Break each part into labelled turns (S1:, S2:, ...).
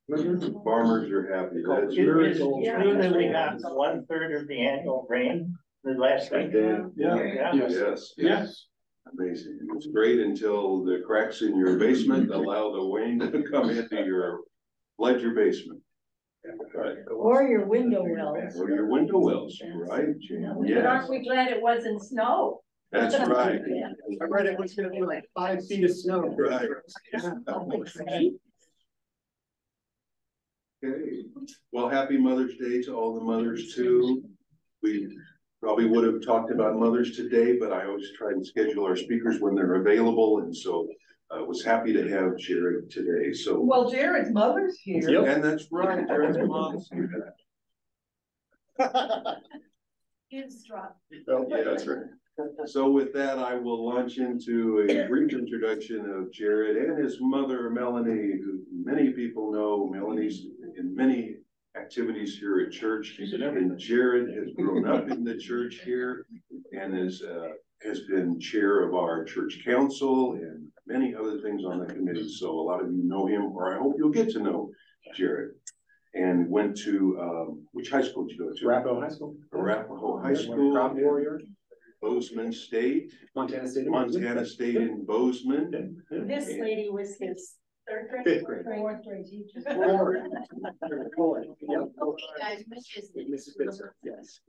S1: Farmers are happy. That's
S2: It is true that we got 1/3 of the annual rain the last week.
S1: Yes. Amazing. It's great until the cracks in your basement allow the wind to come into your basement. Right.
S3: Or your window wells.
S1: Or your window wells, right?
S3: But aren't we glad it wasn't snow?
S1: That's right.
S4: I read it was gonna be like 5 feet of snow.
S1: Right. Okay. Well, happy Mother's Day to all the mothers too. We probably would have talked about mothers today, but I always try and schedule our speakers when they're available. And so I was happy to have Jared today. So
S3: Well, Jared's mother's here.
S1: yep. And that's right, Jared's mom's here.
S4: Well,
S1: yeah, that's right. So with that, I will launch into a brief introduction of Jared and his mother, Melanie, who many people know. Melanie's in many activities here at church, and Jared has grown up in the church here and has been chair of our church council and many other things on the committee. So a lot of you know him, or I hope you'll get to know Jared. And went to, which high school did you go to?
S4: Arapahoe High School.
S1: Arapahoe High School.
S4: Proud warrior.
S1: Bozeman State.
S4: Montana State.
S1: Montana State in Bozeman.
S3: This lady was his third grade.
S4: Fifth grade.
S3: Fourth grade teacher.
S4: Yep.
S3: Guys,
S4: Mrs. Spencer, yes.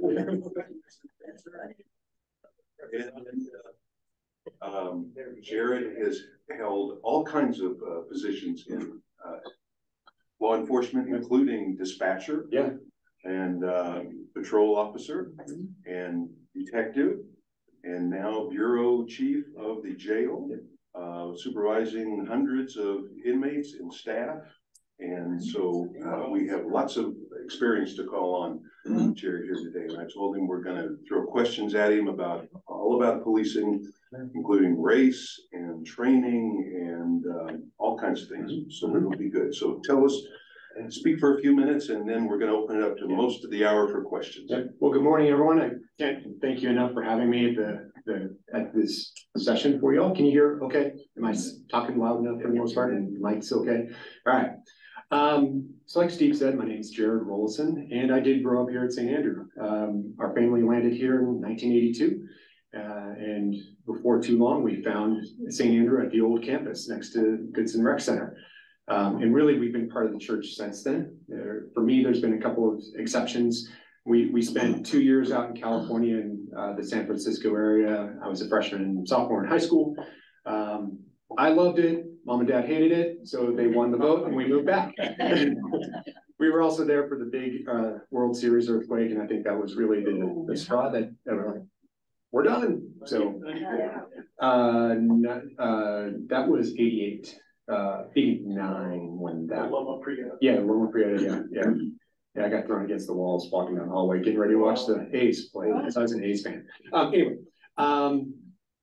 S1: Jared has held all kinds of positions in law enforcement, including dispatcher,
S4: yeah,
S1: and patrol officer, and detective, and now bureau chief of the jail, supervising hundreds of inmates and staff. And so we have lots of experience to call on Jared here today. And I told him we're going to throw questions at him about all about policing, including race and training and all kinds of things. So it'll be good. So tell us, speak for a few minutes, and then we're going to open it up to most of the hour for questions.
S4: Yeah. Well, good morning, everyone. I can't thank you enough for having me at this session for y'all. Can you hear okay? Am I talking loud enough for the most part? And mic's okay? All right. So like Steve said, my name is Jared Rowlison, and I did grow up here at St. Andrew. Our family landed here in 1982. And before too long, we found St. Andrew at the old campus next to Goodson Rec Center. And really, we've been part of the church since then. For me, there's been a couple of exceptions. We spent 2 years out in California in the San Francisco area. I was a freshman and sophomore in high school. I loved it. Mom and Dad hated it, so they won the vote and we moved back. We were also there for the big World Series earthquake, and I think that was really the straw that we're like, we're done. So that was 88. 89 when that Loma Prieta. Yeah, Loma Prieta, yeah. I got thrown against the walls walking down the hallway, getting ready to watch the A's play. So I was an A's fan. Anyway,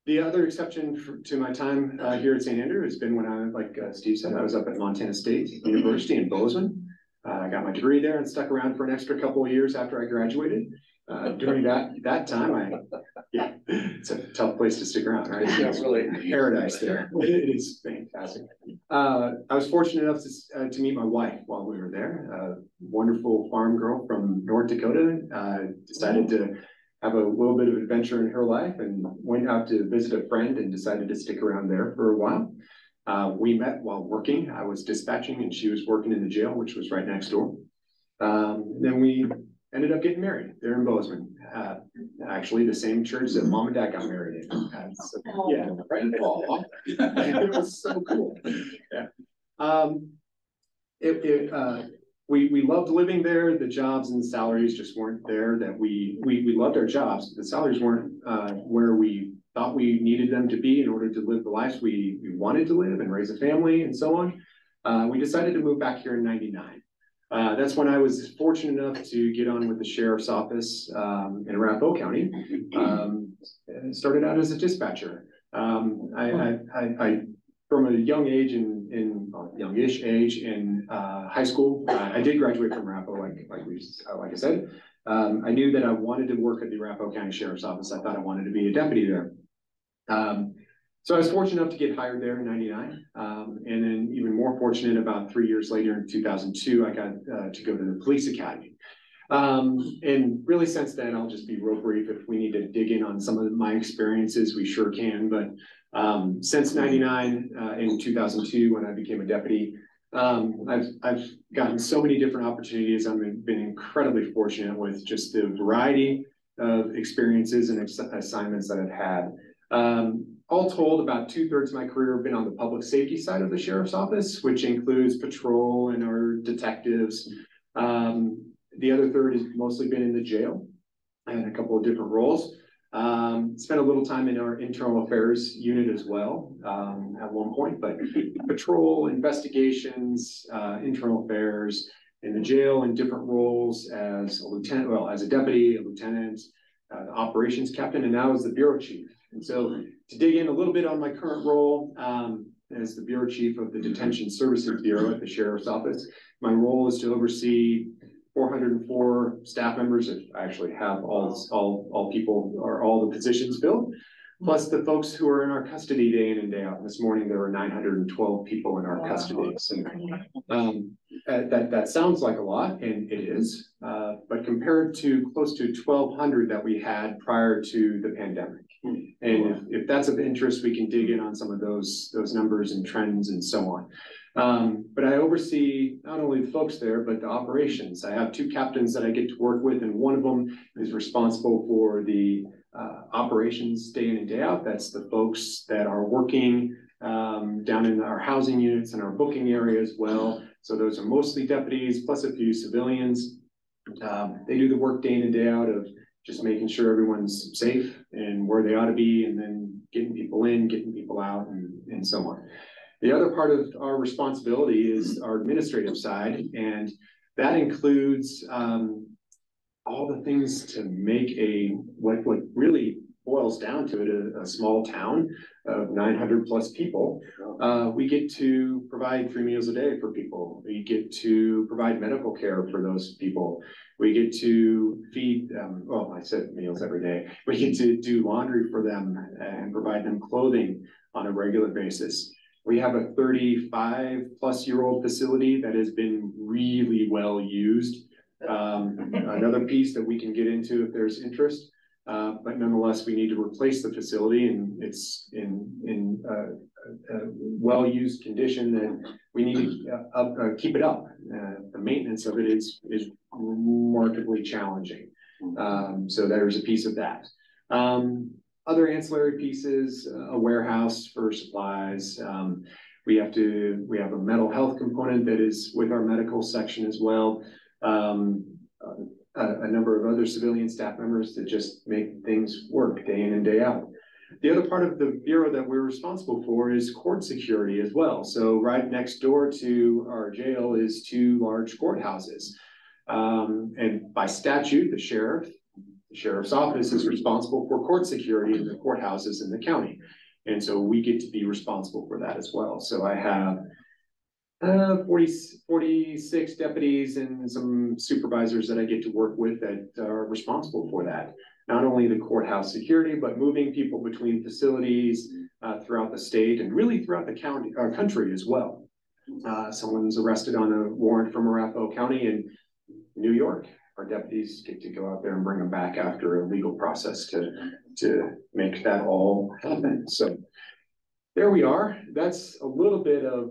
S4: the other exception to my time here at St. Andrew has been when I, like Steve said, I was up at Montana State University in Bozeman. I got my degree there and stuck around for an extra couple of years after I graduated. During that time, it's a tough place to stick around, right? It's really paradise there. It is fantastic. I was fortunate enough to meet my wife while we were there. A wonderful farm girl from North Dakota. Decided to have a little bit of adventure in her life and went out to visit a friend and decided to stick around there for a while. We met while working. I was dispatching and she was working in the jail, which was right next door. Then we ended up getting married there in Bozeman. Actually, the same church that Mom and Dad got married in. So, yeah, right. It was so cool. Yeah. We loved living there. The jobs and the salaries just weren't there. That we loved our jobs. The salaries weren't where we thought we needed them to be in order to live the lives we wanted to live and raise a family and so on. We decided to move back here in '99. That's when I was fortunate enough to get on with the sheriff's office in Arapahoe County. Started out as a dispatcher. I from a young age youngish age in high school, I did graduate from Arapahoe, like I said. I knew that I wanted to work at the Arapahoe County Sheriff's Office. I thought I wanted to be a deputy there. So I was fortunate enough to get hired there in '99, and then even more fortunate about 3 years later in 2002, I got to go to the police academy. And really since then, I'll just be real brief. If we need to dig in on some of my experiences, we sure can. But since '99, in 2002, when I became a deputy, I've gotten so many different opportunities. I've been incredibly fortunate with just the variety of experiences and assignments that I've had. All told, about 2/3 of my career have been on the public safety side of the sheriff's office, which includes patrol and our detectives. The other third has mostly been in the jail and a couple of different roles. Spent a little time in our internal affairs unit as well at one point, but patrol, investigations, internal affairs, in the jail in different roles as a lieutenant, well, as a deputy, a lieutenant, the operations captain, and now as the bureau chief. And so to dig in a little bit on my current role as the bureau chief of the Detention Services Bureau at the Sheriff's Office, my role is to oversee 404 staff members. I actually have all people or all the positions filled, plus the folks who are in our custody day in and day out. This morning there were 912 people in our custody. So that sounds like a lot, and it is, but compared to close to 1,200 that we had prior to the pandemic. And if that's of interest, we can dig in on some of those numbers and trends and so on. But I oversee not only the folks there, but the operations. I have 2 captains that I get to work with, and one of them is responsible for the operations day in and day out. That's the folks that are working down in our housing units and our booking area as well. So those are mostly deputies, plus a few civilians. They do the work day in and day out of just making sure everyone's safe and where they ought to be, and then getting people in, getting people out, and so on. The other part of our responsibility is our administrative side, and that includes all the things to make what really boils down to it, a small town of 900 plus people. We get to provide 3 meals a day for people. We get to provide medical care for those people. We get to feed them, well, I said meals every day. We get to do laundry for them and provide them clothing on a regular basis. We have a 35-plus-year-old facility that has been really well used. Another piece that we can get into if there's interest, but nonetheless, we need to replace the facility, and it's in a well-used condition that we need to keep it up. The maintenance of it is remarkably challenging. So there's a piece of that. Other ancillary pieces, a warehouse for supplies. We have a mental health component that is with our medical section as well. A number of other civilian staff members that just make things work day in and day out. The other part of the bureau that we're responsible for is court security as well. So right next door to our jail is 2 large courthouses. And by statute, the sheriff's office is responsible for court security in the courthouses in the county. And so we get to be responsible for that as well. So I have 46 deputies and some supervisors that I get to work with that are responsible for that. Not only the courthouse security, but moving people between facilities throughout the state and really throughout the country as well. Someone's arrested on a warrant from Arapahoe County in New York. Our deputies get to go out there and bring them back after a legal process to make that all happen. So there we are. That's a little bit of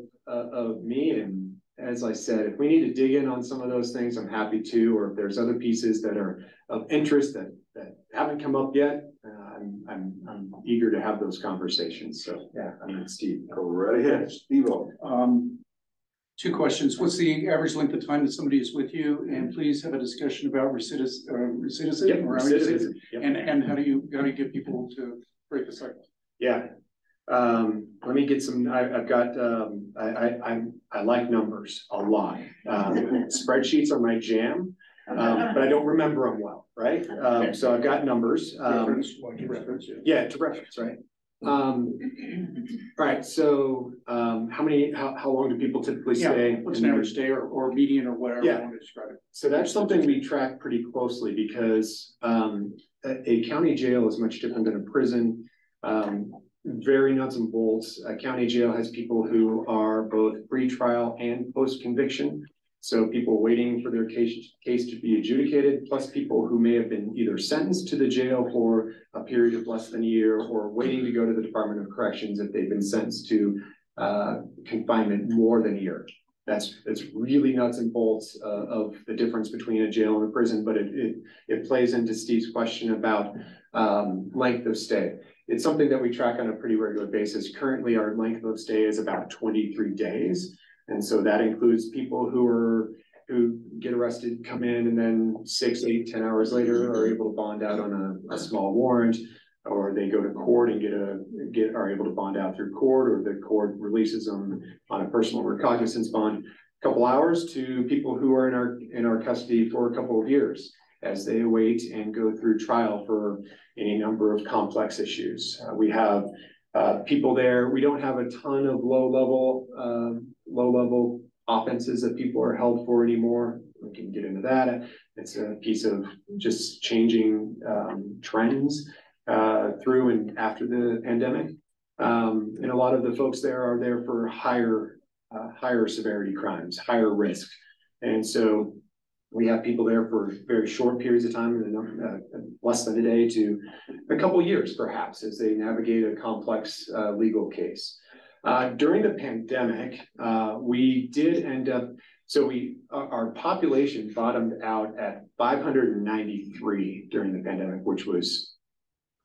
S4: me. And as I said, if we need to dig in on some of those things, I'm happy to, or if there's other pieces that are of interest that haven't come up yet, I'm eager to have those conversations. So yeah, Steve.
S1: Go right ahead, Steve-O.
S5: 2 questions. What's the average length of time that somebody is with you? And please have a discussion about recidivism.
S4: Yep, recidivism. Yep.
S5: And how do you get people to break the cycle?
S4: Yeah. Let me get some. I've got. I like numbers a lot. Spreadsheets are my jam, but I don't remember them well, right? So I've got numbers. Yeah, to reference, right? All right. So, how long do people typically stay?
S5: What's an average day or median or whatever you want to describe it?
S4: So that's something we track pretty closely because a county jail is much different than a prison. very nuts and bolts. County jail has people who are both pre-trial and post-conviction. So people waiting for their case to be adjudicated, plus people who may have been either sentenced to the jail for a period of less than a year or waiting to go to the Department of Corrections if they've been sentenced to confinement more than a year. That's really nuts and bolts of the difference between a jail and a prison, but it plays into Steve's question about length of stay. It's something that we track on a pretty regular basis. Currently, our length of stay is about 23 days. And so that includes people who get arrested, come in, and then 6, 8, 10 hours later are able to bond out on a small warrant, or they go to court and are able to bond out through court, or the court releases them on a personal recognizance bond. A couple hours to people who are in our custody for a couple of years as they await and go through trial for any number of complex issues. We have people there. We don't have a ton of low level offenses that people are held for anymore. We can get into that. It's a piece of just changing trends through and after the pandemic. And a lot of the folks there are there for higher severity crimes, higher risk. And so we have people there for very short periods of time, less than a day to a couple of years, perhaps, as they navigate a complex legal case. During the pandemic, we did end up, our population bottomed out at 593 during the pandemic, which was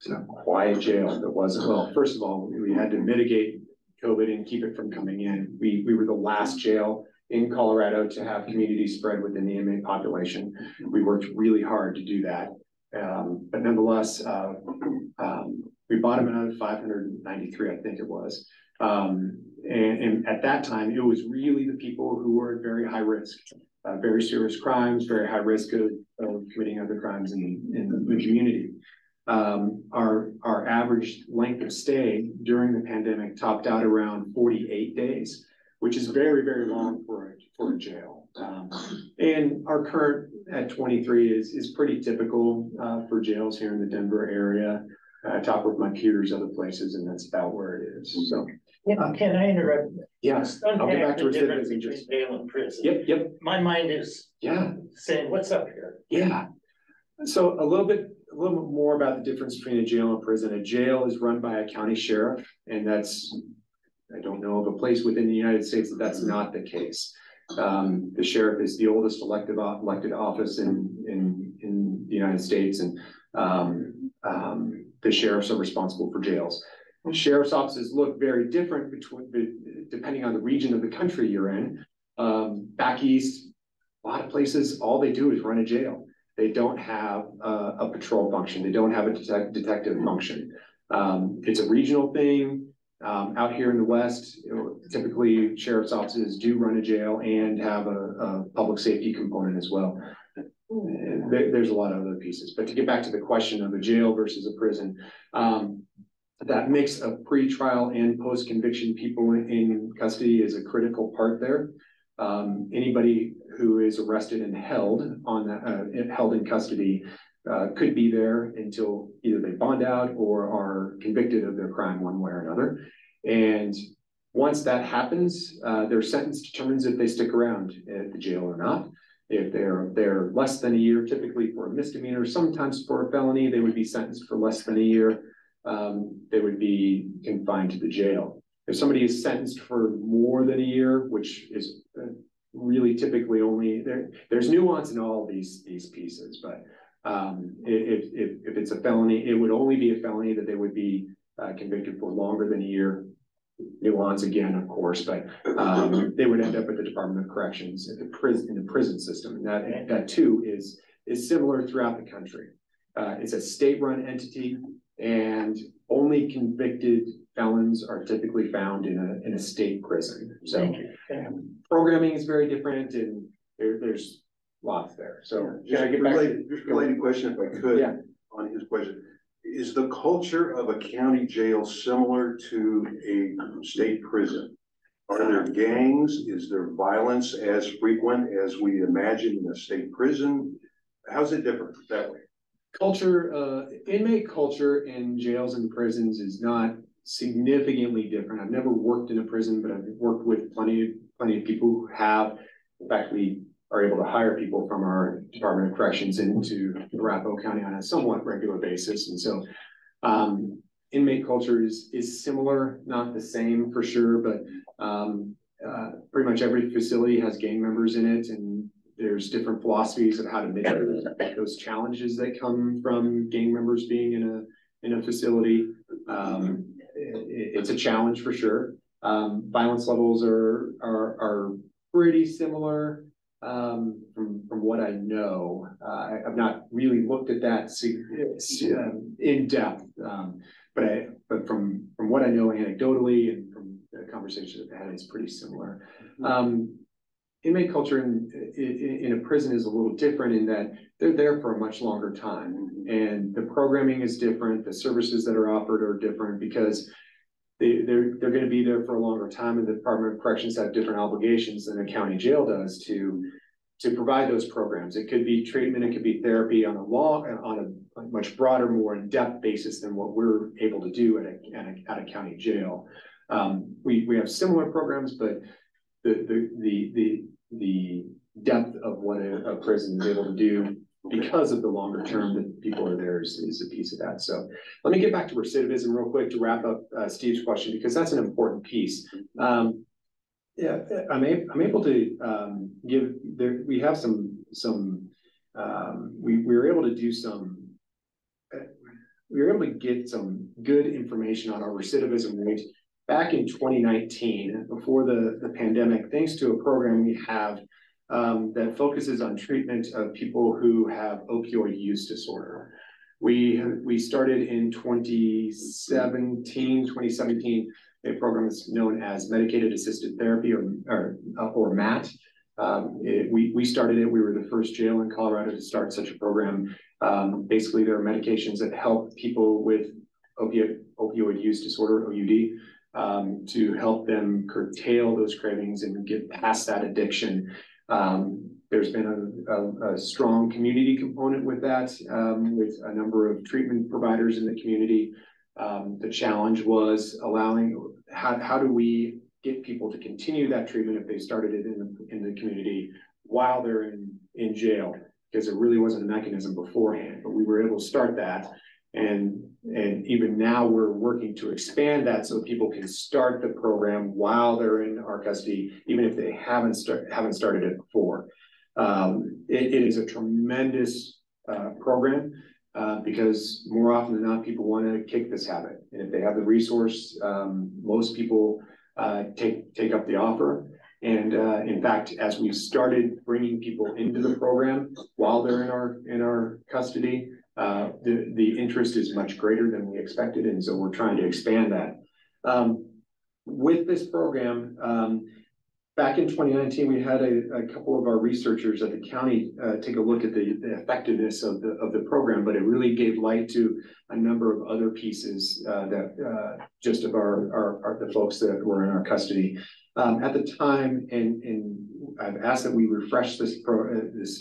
S4: a quiet jail that wasn't, well, first of all, we had to mitigate COVID and keep it from coming in. We were the last jail in Colorado to have community spread within the inmate population. We worked really hard to do that. But nonetheless, we bottomed out at 593, I think it was. And at that time, it was really the people who were at very high risk, very serious crimes, very high risk of committing other crimes in the community. Our average length of stay during the pandemic topped out around 48 days, which is very, very long for a jail. And our current at 23 is pretty typical for jails here in the Denver area. I talk with my peers other places, and that's about where it is. So,
S2: can I interrupt?
S4: Yes,
S2: I'll
S4: get back to
S2: the difference
S4: recidivism.
S2: between jail and prison.
S4: Yep.
S2: My mind is
S4: Yeah.
S2: saying, what's up here?
S4: Yeah. So a little bit more about the difference between a jail and a prison. A jail is run by a county sheriff, and I don't know of a place within the United States that's not the case. The sheriff is the oldest elected office in the United States, and the sheriffs are responsible for jails. Sheriff's offices look very different depending on the region of the country you're in. Back east, a lot of places, all they do is run a jail. They don't have a patrol function. They don't have a detective function. It's a regional thing. Out here in the West, typically sheriff's offices do run a jail and have a public safety component as well. There's a lot of other pieces, but to get back to the question of a jail versus a prison, that mix of pre-trial and post-conviction people in custody is a critical part there. Anybody who is arrested and held in custody could be there until either they bond out or are convicted of their crime one way or another. And once that happens, their sentence determines if they stick around at the jail or not. If they're there less than a year, typically for a misdemeanor, sometimes for a felony, they would be sentenced for less than a year. They would be confined to the jail. If somebody is sentenced for more than a year, which is really typically only there's nuance in all of these pieces, but if it's a felony, it would only be a felony that they would be convicted for longer than a year. Nuance again, of course, but they would end up at the Department of Corrections in the prison system, and that too is similar throughout the country. It's a state-run entity, and only convicted felons are typically found in a state prison. So programming is very different, and there's lots there. So
S1: just
S4: can I get back to
S1: just related question, if I could,
S4: yeah.
S1: on his question. Is the culture of a county jail similar to a state prison? Are there gangs? Is there violence as frequent as we imagine in a state prison? How's it different that way?
S4: Culture, inmate culture in jails and prisons is not significantly different. I've never worked in a prison, but I've worked with plenty of people who have. In fact, we are able to hire people from our Department of Corrections into Arapahoe County on a somewhat regular basis. And so inmate culture is similar, not the same for sure, but pretty much every facility has gang members in it, and there's different philosophies of how to mitigate those challenges that come from gang members being in a facility. It's a challenge for sure. Violence levels are pretty similar from what I know. I've not really looked at that in depth, but from what I know anecdotally and from the conversations I've had, it's pretty similar. Inmate culture in a prison is a little different in that they're there for a much longer time, and the programming is different. The services that are offered are different because they're going to be there for a longer time, and the Department of Corrections have different obligations than a county jail does to provide those programs. It could be treatment, it could be therapy on a much broader, more in-depth basis than what we're able to do at a county jail. We have similar programs, but the depth of what a prison is able to do because of the longer term that people are there is a piece of that. So let me get back to recidivism real quick to wrap up Steve's question, because that's an important piece. Yeah, I'm able to give there. We have we were able to do some. We were able to get some good information on our recidivism rate back in 2019, before the pandemic, thanks to a program we have that focuses on treatment of people who have opioid use disorder. We started in 2017, a program that's known as Medicated Assisted Therapy, or MAT. We started it. We were the first jail in Colorado to start such a program. Basically, there are medications that help people with opioid use disorder, OUD, to help them curtail those cravings and get past that addiction. There's been a strong community component with that, with a number of treatment providers in the community. The challenge was how do we get people to continue that treatment if they started it in the community while they're in jail, because there really wasn't a mechanism beforehand, but we were able to start that. And even now we're working to expand that so people can start the program while they're in our custody, even if they haven't started it before. It is a tremendous program because more often than not, people want to kick this habit. And if they have the resource, most people take up the offer. And in fact, as we started bringing people into the program while they're in our custody, the interest is much greater than we expected, and so we're trying to expand that. With this program, back in 2019, we had a couple of our researchers at the county take a look at the effectiveness of the program, but it really gave light to a number of other pieces that just of the folks that were in our custody. At the time, and I've asked that we refresh this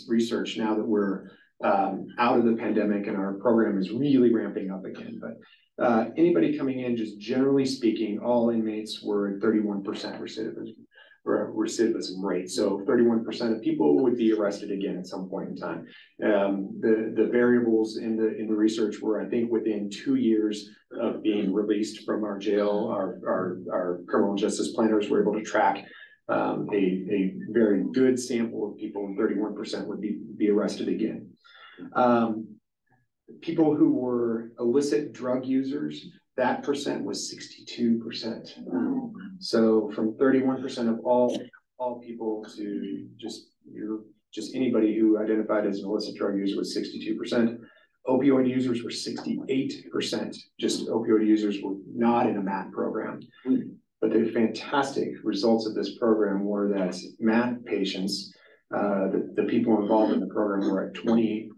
S4: research now that we're out of the pandemic and our program is really ramping up again. But anybody coming in, just generally speaking, all inmates were at 31% recidivism rate. So 31% of people would be arrested again at some point in time. The variables in the research were, I think, within 2 years of being released from our jail, our criminal justice planners were able to track a very good sample of people, and 31% would be arrested again. People who were illicit drug users, that percent was 62%. So from 31% of all people to just anybody who identified as an illicit drug user was 62%. Opioid users were 68%. Just opioid users were not in a MAT program. But the fantastic results of this program were that MAT patients, the people involved in the program were at 28%,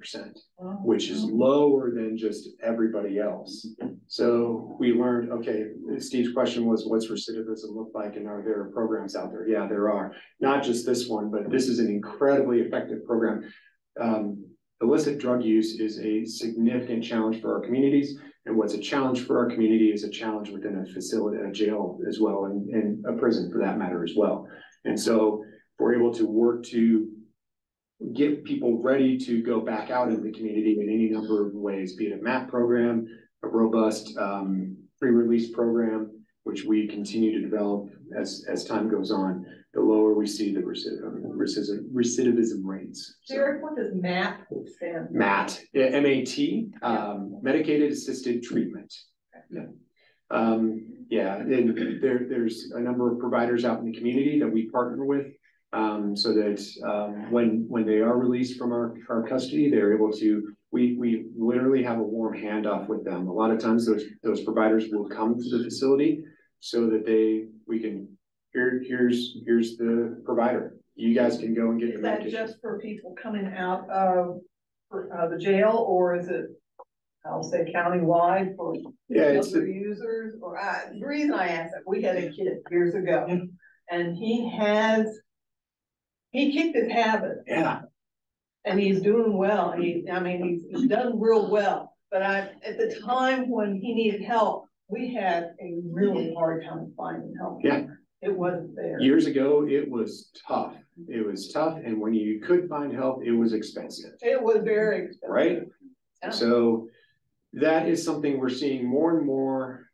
S4: which is lower than just everybody else. So we learned, okay, Steve's question was, what's recidivism look like, and are there programs out there? Yeah, there are. Not just this one, but this is an incredibly effective program. illicit drug use is a significant challenge for our communities. And what's a challenge for our community is a challenge within a facility, a jail as well, and a prison for that matter as well. And so we're able to work to get people ready to go back out into the community in any number of ways, be it a MAP program, a robust pre-release program, which we continue to develop as time goes on. The lower we see the recidivism rates.
S3: Derek, what does MAP stand for?
S4: MAT, M-A-T, medicated assisted treatment. Yeah. And there's a number of providers out in the community that we partner with, so that when they are released from our custody, they're able to, we literally have a warm handoff with them. A lot of times those providers will come to the facility so that we can, here's the provider. You guys can go and get the
S6: Is that
S4: medication.
S6: just for people coming out of the jail, or is it, I'll say countywide for
S4: it's
S6: other users? Or the reason I asked that, we had a kid years ago, and he kicked his habit,
S4: Yeah.
S6: and he's doing well. He's done real well. But at the time when he needed help, we had a really hard time finding help.
S4: Yeah.
S6: It wasn't there.
S4: Years ago, it was tough. It was tough, and when you could find help, it was expensive.
S6: It was very expensive.
S4: Right?
S6: Yeah.
S4: So that is something we're seeing more and more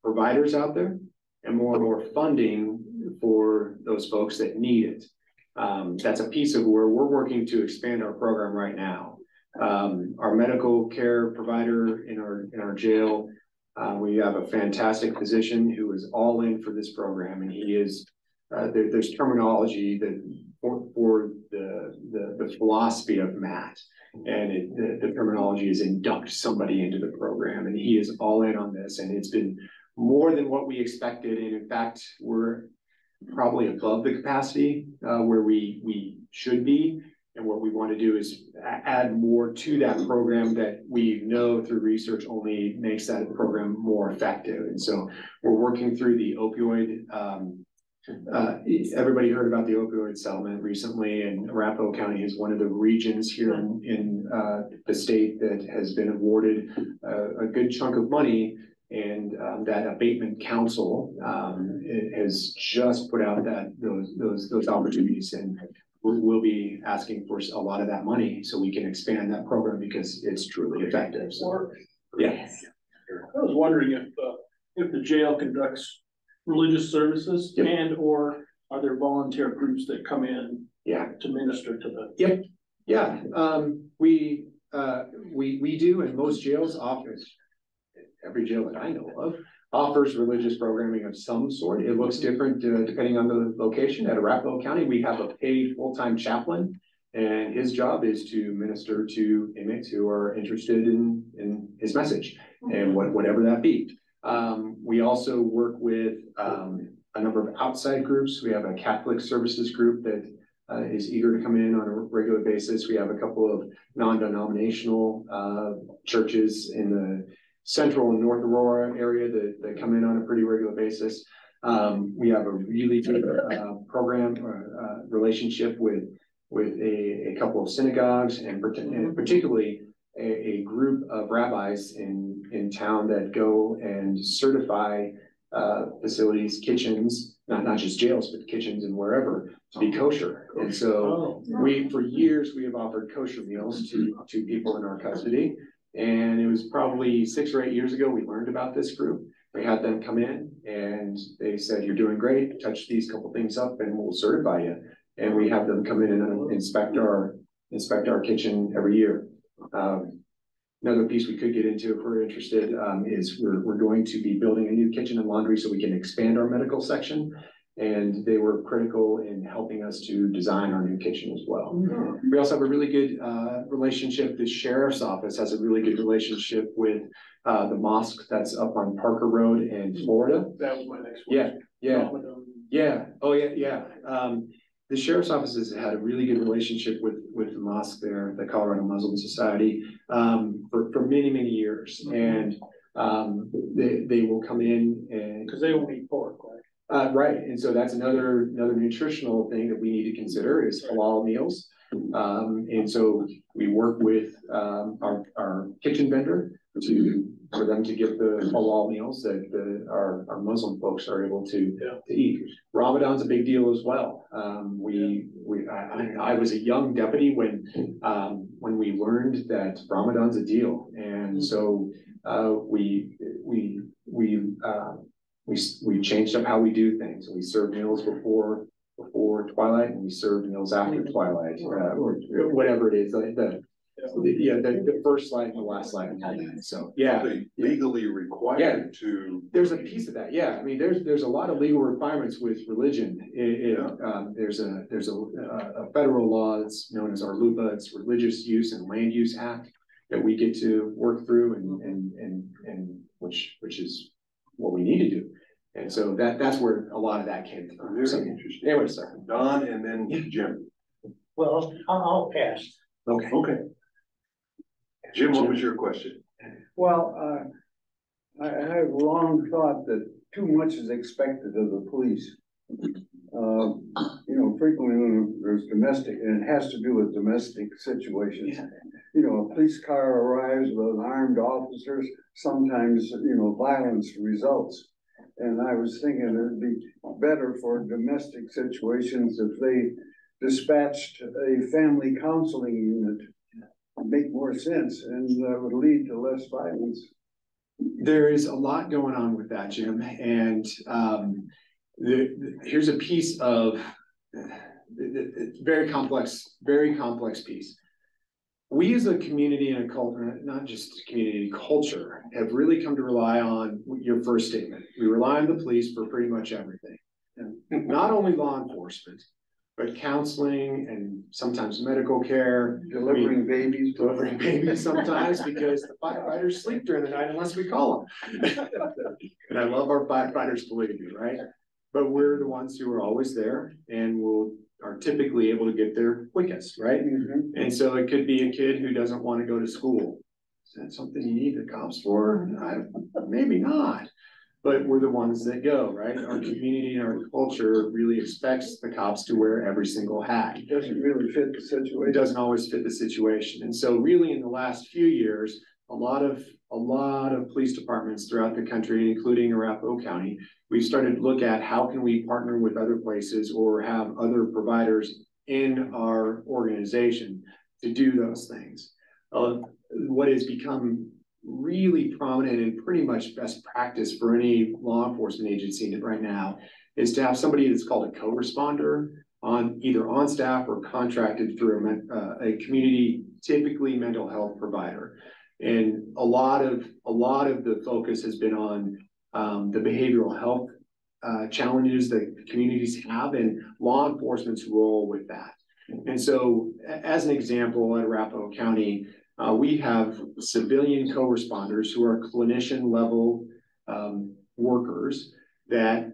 S4: providers out there, and more funding for those folks that need it. That's a piece of where we're working to expand our program right now. Our medical care provider in our jail, we have a fantastic physician who is all in for this program, and he is, there's terminology that for the philosophy of MAT, and the terminology is induct somebody into the program, and he is all in on this, and it's been more than what we expected, and in fact, we're probably above the capacity where we should be. And what we want to do is add more to that program that we know through research only makes that program more effective. And so we're working through the opioid. Everybody heard about the opioid settlement recently, and Arapahoe County is one of the regions here in the state that has been awarded a good chunk of money. And that abatement council has just put out those opportunities, and we'll be asking for a lot of that money so we can expand that program because it's truly effective. So, yeah.
S7: I was wondering if the jail conducts religious services,
S4: yep.
S7: and or are there volunteer groups that come in, to minister to the?
S4: Yep. Yeah. We do, and most jails offer. Every jail that I know of offers religious programming of some sort. It looks different depending on the location. At Arapahoe County, we have a paid full-time chaplain, and his job is to minister to inmates who are interested in his message, and whatever that be. We also work with a number of outside groups. We have a Catholic services group that is eager to come in on a regular basis. We have a couple of non-denominational churches in the Central and North Aurora area that come in on a pretty regular basis. We have a really good program relationship with a couple of synagogues, and particularly a group of rabbis in town that go and certify facilities, kitchens, not just jails, but kitchens and wherever, to be kosher. And so for years we have offered kosher meals to people in our custody. And it was probably 6 or 8 years ago, we learned about this group. We had them come in and they said, you're doing great, touch these couple things up and we'll certify you. And we have them come in and inspect our kitchen every year. Another piece we could get into if we're interested is we're going to be building a new kitchen and laundry so we can expand our medical section. And they were critical in helping us to design our new kitchen as well. Mm-hmm. We also have a really good relationship. The sheriff's office has a really good relationship with the mosque that's up on Parker Road in Florida.
S7: That was my next one.
S4: Yeah. Oh yeah. The sheriff's office has had a really good relationship with the mosque there, the Colorado Muslim Society, for many years. And they will come in and
S7: because they don't eat pork, right?
S4: Right, and so that's another nutritional thing that we need to consider is halal meals. And so we work with our kitchen vendor for them to get the halal meals that our Muslim folks are able to eat. Ramadan's a big deal as well. I was a young deputy when we learned that Ramadan's a deal, and so we changed up how we do things. We serve meals before twilight, and we serve meals after twilight, or whatever it is. The first light and the last light. So yeah,
S1: Are they legally required to.
S4: there's a piece of that. Yeah, I mean, there's a lot of legal requirements with religion. There's a federal law that's known as our LUPA. It's Religious Use and Land Use Act that we get to work through, and which is what we need to do. And so that's where a lot of that came from.
S1: Very interesting.
S4: Anyway, sir.
S1: Don and then Jim.
S2: Well, I'll pass.
S1: Okay. Jim, what was your question?
S8: Well, I have long thought that too much is expected of the police. Frequently when there's domestic, and it has to do with domestic situations. A police car arrives with armed officers, sometimes, violence results. And I was thinking it'd be better for domestic situations if they dispatched a family counseling unit. Make more sense, and would lead to less violence.
S4: There is a lot going on with that, Jim, and here's a piece of very complex piece. We as a community and a culture, not just community, culture, have really come to rely on your first statement. We rely on the police for pretty much everything. Not only law enforcement, but counseling and sometimes medical care.
S8: Delivering babies
S4: sometimes because the firefighters sleep during the night unless we call them. And I love our firefighters, believe me, right? But we're the ones who are always there and are typically able to get there quickest, right? Mm-hmm. And so it could be a kid who doesn't want to go to school. Is that something you need the cops for? Maybe not. But we're the ones that go, right? Our community and our culture really expects the cops to wear every single hat.
S8: It doesn't really fit the situation.
S4: It doesn't always fit the situation. And so really in the last few years, a lot of police departments throughout the country, including Arapahoe County, we've started to look at how can we partner with other places or have other providers in our organization to do those things. What has become really prominent and pretty much best practice for any law enforcement agency right now is to have somebody that's called a co-responder either on staff or contracted through a community, typically mental health provider. And a lot of the focus has been on the behavioral health challenges that communities have and law enforcement's role with that. And so as an example, at Arapahoe County, we have civilian co-responders who are clinician level workers that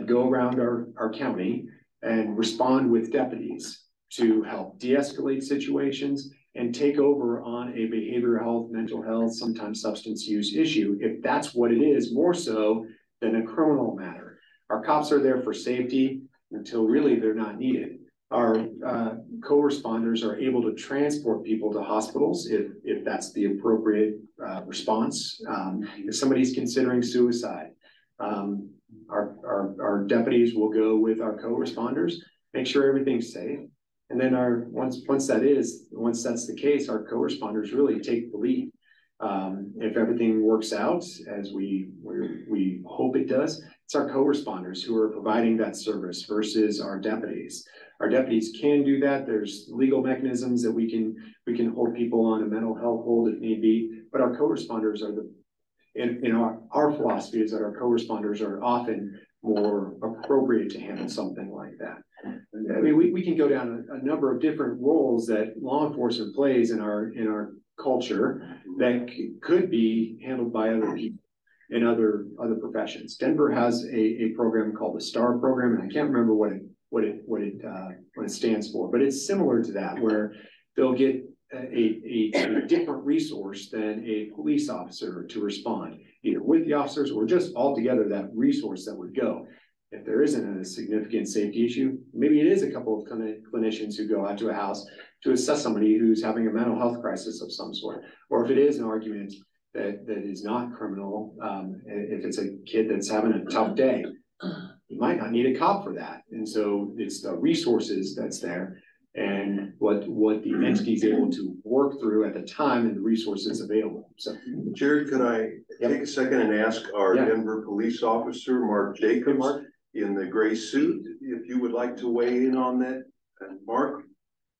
S4: go around our county and respond with deputies to help de-escalate situations and take over on a behavioral health, mental health, sometimes substance use issue, if that's what it is, more so than a criminal matter. Our cops are there for safety until really they're not needed. Our co-responders are able to transport people to hospitals if that's the appropriate response. If somebody's considering suicide, our deputies will go with our co-responders, make sure everything's safe. And then once that's the case, our co-responders really take the lead. If everything works out as we hope it does, it's our co-responders who are providing that service versus our deputies. Our deputies can do that. There's legal mechanisms that we can hold people on a mental health hold if need be, but our co-responders are our philosophy is that our co-responders are often more appropriate to handle something like that. I mean, we can go down a number of different roles that law enforcement plays in our culture that could be handled by other people in other professions. Denver has a program called the STAR program, and I can't remember what it stands for, but it's similar to that, where they'll get a different resource than a police officer to respond, either with the officers or just altogether that resource that would go. if there isn't a significant safety issue, maybe it is a couple of clinicians who go out to a house to assess somebody who's having a mental health crisis of some sort. Or if it is an argument that is not criminal, if it's a kid that's having a tough day, you might not need a cop for that. And so it's the resources that's there and what the entity is able to work through at the time and the resources available. So,
S1: Jared, could I take a second and ask our
S4: Yeah.
S1: Denver police officer, Mark Jacobs, in the gray suit, if you would like to weigh in on that? And Mark,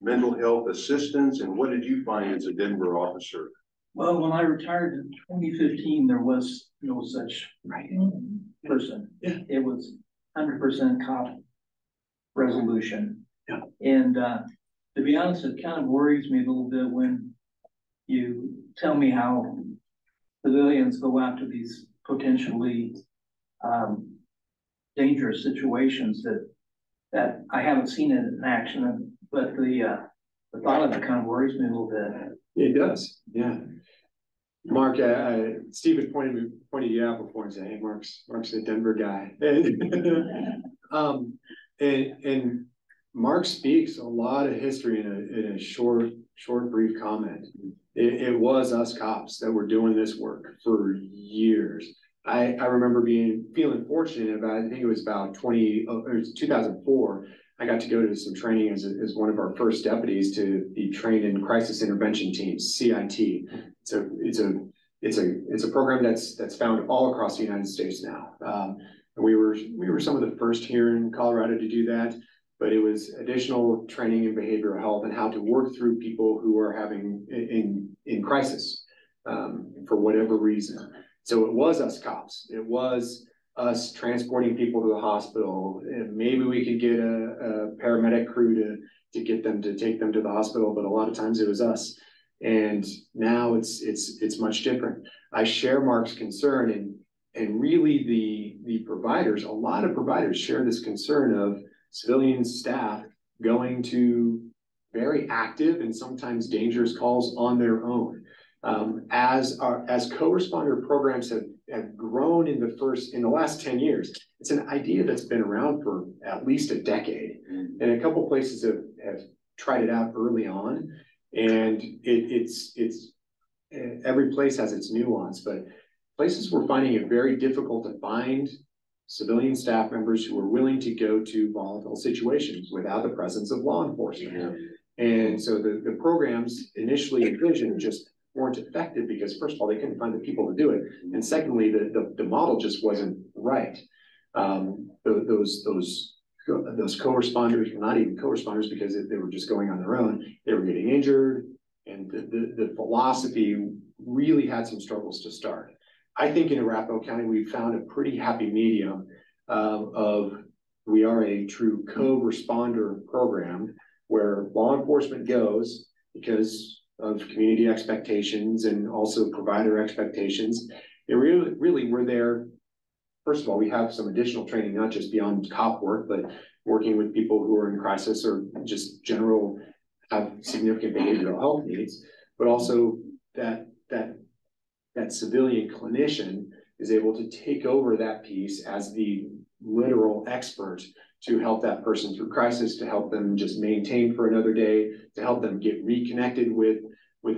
S1: mental health assistance, and what did you find as a Denver officer?
S7: Well, when I retired in 2015, there was no such person.
S4: Yeah.
S7: It was 100% cop resolution.
S4: Yeah.
S7: And to be honest, it kind of worries me a little bit when you tell me how civilians go after these potentially dangerous situations that I haven't seen it in action, but the thought of it kind of worries me a little bit.
S4: It does, yeah. Mark, Steve had pointed you out before and said, "Hey, Mark's a Denver guy," and Mark speaks a lot of history in a short, brief comment. It was us cops that were doing this work for years. I remember feeling fortunate about, I think it was about 2004. I got to go to some training as one of our first deputies to be trained in crisis intervention teams, CIT. It's a program that's found all across the United States now. We were some of the first here in Colorado to do that, but it was additional training in behavioral health and how to work through people who are having in crisis for whatever reason. So it was us cops. It was us transporting people to the hospital. And maybe we could get a paramedic crew to get them to take them to the hospital, but a lot of times it was us. And now it's much different. I share Mark's concern, and really the providers, a lot of providers share this concern of civilian staff going to very active and sometimes dangerous calls on their own. As co-responder programs have grown in the last 10 years, it's an idea that's been around for at least a decade. And a couple places have tried it out early on, and it's every place has its nuance, but places were finding it very difficult to find civilian staff members who were willing to go to volatile situations without the presence of law enforcement. Yeah. And so the programs initially envisioned just weren't effective because, first of all, they couldn't find the people to do it, and secondly, the model just wasn't right. Those co-responders were not even co-responders because they were just going on their own. They were getting injured, and the philosophy really had some struggles to start. I think in Arapahoe County, we found a pretty happy medium we are a true co-responder program where law enforcement goes because of community expectations and also provider expectations. They really we're there. First of all, we have some additional training, not just beyond cop work, but working with people who are in crisis or just general have significant behavioral health needs, but also that civilian clinician is able to take over that piece as the literal expert to help that person through crisis, to help them just maintain for another day, to help them get reconnected with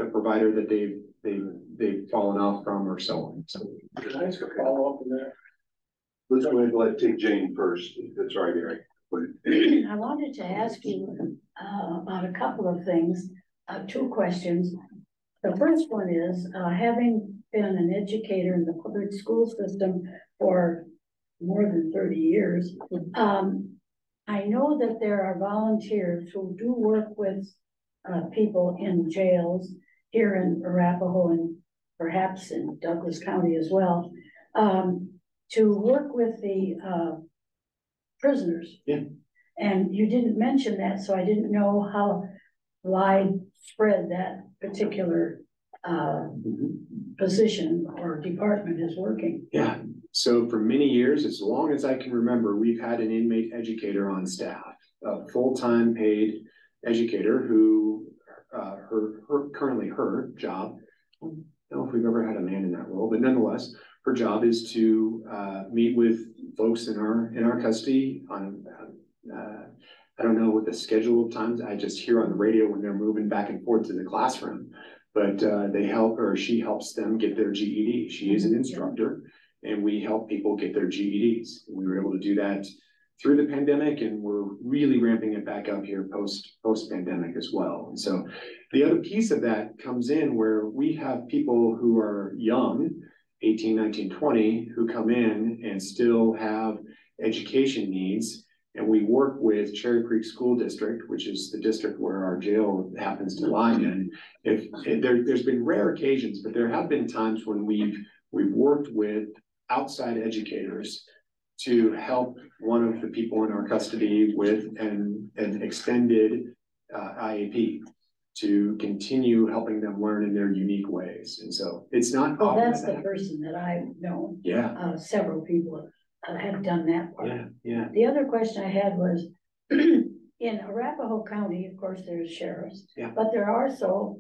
S4: a provider that they've fallen off from, or so on. So
S7: can I ask a follow-up on that?
S1: Let's go ahead and take Jane first. That's right, Eric.
S9: I wanted to ask you about a couple of things, two questions. The first one is, having been an educator in the public school system for more than 30 years, I know that there are volunteers who do work with people in jails here in Arapahoe and perhaps in Douglas County as well, to work with the prisoners.
S4: Yeah.
S9: And you didn't mention that, so I didn't know how widespread that particular position or department is working.
S4: Yeah. So for many years, as long as I can remember, we've had an inmate educator on staff, a full-time paid educator who currently her job, I don't know if we've ever had a man in that role, but nonetheless, her job is to meet with folks in our custody on I don't know what the schedule of times. I just hear on the radio when they're moving back and forth to the classroom, but they help, or she helps them get their GED. She is an instructor, and we help people get their GEDs. We were able to do that through the pandemic, and we're really ramping it back up here post pandemic as well. And so the other piece of that comes in where we have people who are young, 18, 19, 20, who come in and still have education needs. And we work with Cherry Creek School District, which is the district where our jail happens to lie in. There's been rare occasions, but there have been times when we've worked with outside educators to help one of the people in our custody with an extended IAP to continue helping them learn in their unique ways. And so it's not.
S9: Oh, that's the person that I've known.
S4: Yeah.
S9: Several people have done that part.
S4: Yeah, yeah.
S9: The other question I had was, in Arapahoe County, of course, there's sheriffs, but there are also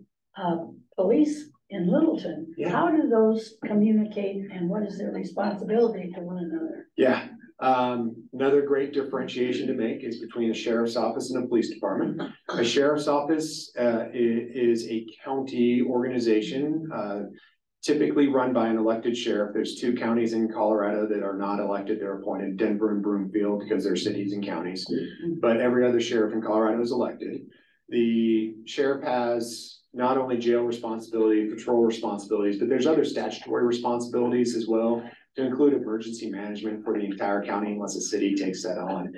S9: police in Littleton.
S4: Yeah.
S9: How do those communicate, and what is their responsibility to one another?
S4: Yeah. Another great differentiation to make is between a sheriff's office and a police department. A sheriff's office is a county organization, typically run by an elected sheriff. There's 2 counties in Colorado that are not elected. They're appointed, Denver and Broomfield, because they're cities and counties. But every other sheriff in Colorado is elected. The sheriff has not only jail responsibility, patrol responsibilities, but there's other statutory responsibilities as well, to include emergency management for the entire county, unless a city takes that on.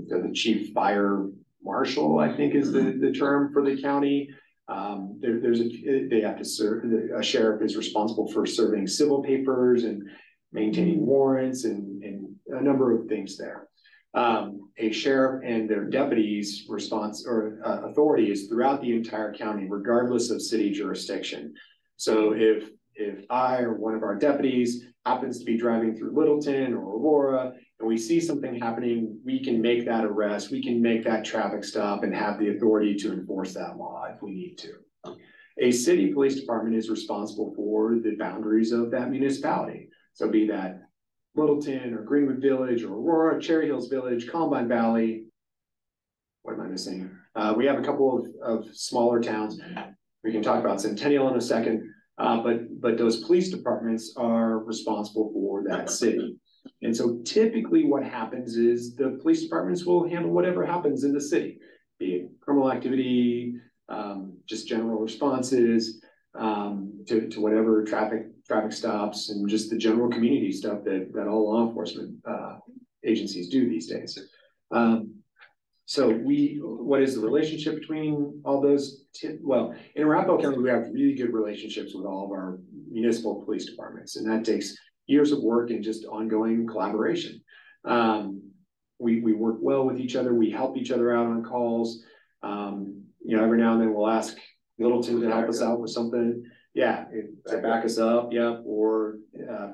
S4: The chief fire marshal, I think, is the term for the county. They have to serve. A sheriff is responsible for serving civil papers and maintaining warrants and a number of things there. A sheriff and their deputies' authority is throughout the entire county, regardless of city jurisdiction. So if I or one of our deputies happens to be driving through Littleton or Aurora, and we see something happening, we can make that arrest, we can make that traffic stop and have the authority to enforce that law if we need to. A city police department is responsible for the boundaries of that municipality. So be that Littleton or Greenwood Village or Aurora, Cherry Hills Village, Combine Valley. What am I missing? We have a couple of smaller towns. We can talk about Centennial in a second. But those police departments are responsible for that city. And so typically what happens is the police departments will handle whatever happens in the city, be it criminal activity, just general responses, to whatever traffic stops, and just the general community stuff that all law enforcement agencies do these days. So what is the relationship between all those? Well, in Arapahoe County, we have really good relationships with all of our municipal police departments, and that takes years of work and just ongoing collaboration. We work well with each other. We help each other out on calls. Every now and then we'll ask Littleton to help us out with something. Yeah, to back us up. Yeah, or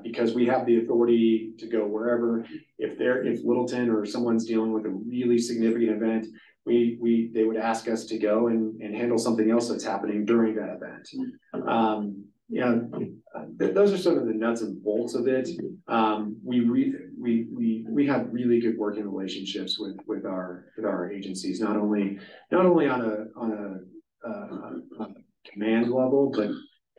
S4: because we have the authority to go wherever. If Littleton or someone's dealing with a really significant event, they would ask us to go and handle something else that's happening during that event. Those are sort of the nuts and bolts of it. We have really good working relationships with our agencies, not only on a command level, but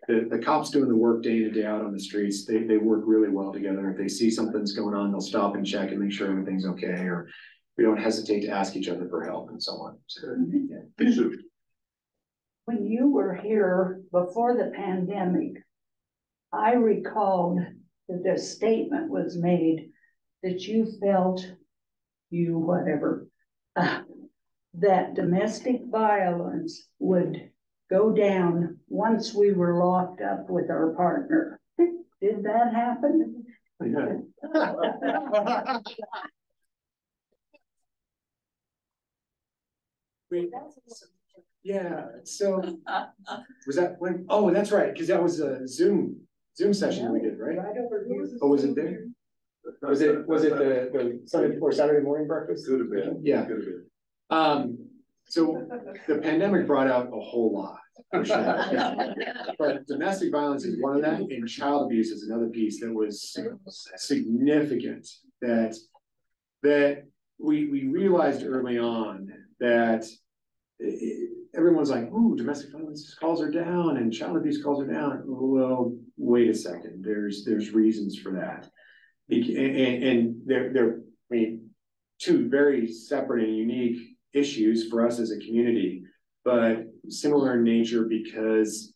S4: the cops doing the work day in and day out on the streets. They work really well together. If they see something's going on, they'll stop and check and make sure everything's okay, or we don't hesitate to ask each other for help and so on. So, yeah.
S9: When you were here before the pandemic, I recalled that the statement was made that you felt that domestic violence would go down once we were locked up with our partner. Did that happen?
S4: Yeah. Yeah, so was that when? Oh, that's right, because that was a Zoom session we did, right? Oh, was it there? Was it the Sunday or Saturday morning breakfast?
S1: Could have been.
S4: Yeah.
S1: Could have been.
S4: So the pandemic brought out a whole lot. for sure. But domestic violence is one of them, and child abuse is another piece that was significant, that we realized early on that everyone's like, ooh, domestic violence calls are down and child abuse calls are down. Well, wait a second, there's reasons for that. And they're, I mean, two very separate and unique issues for us as a community, but similar in nature because